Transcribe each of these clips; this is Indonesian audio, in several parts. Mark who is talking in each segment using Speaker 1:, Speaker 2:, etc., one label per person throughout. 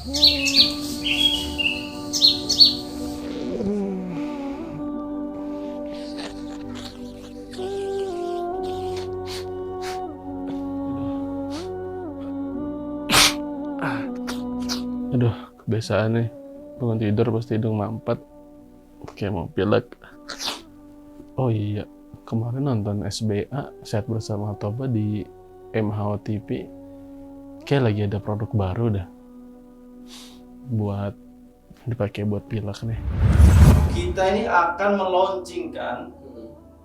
Speaker 1: Aduh, kebiasaan nih. Bangun tidur pasti hidung mampet. Kayak mau pilek. Oh iya, kemarin nonton SBA, Sehat Bersama Toba di MHO TV. Kayak lagi ada produk baru dah. Buat dipakai buat pilek nih.
Speaker 2: Kita ini akan meluncurkan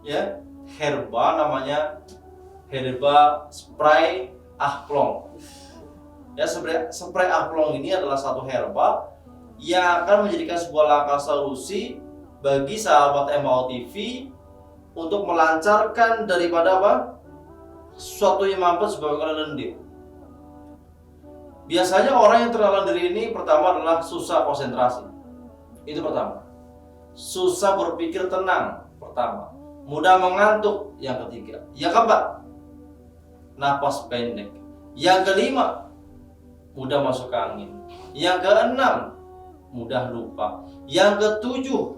Speaker 2: ya herba, namanya herba spray ahplong. Ya, spray ahplong ini adalah satu herba yang akan menjadikan sebuah langkah solusi bagi sahabat MAO TV untuk melancarkan daripada apa? Suatu yang mampet sebagai lendir. Biasanya orang yang terkena lendir ini pertama adalah susah konsentrasi. Itu pertama. Susah berpikir tenang, pertama. Mudah mengantuk, yang ketiga. Yang keempat, napas pendek. Yang kelima, mudah masuk angin. Yang keenam, mudah lupa. Yang ketujuh,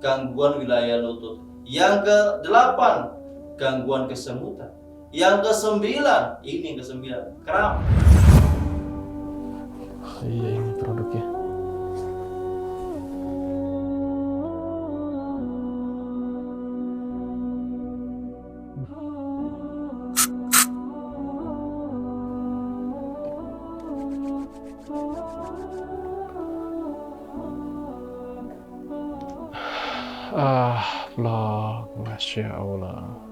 Speaker 2: gangguan wilayah lutut. Yang kedelapan, gangguan kesemutan. Yang kesembilan, kram.
Speaker 1: Iya, ini produknya. Vlog, Masya Allah.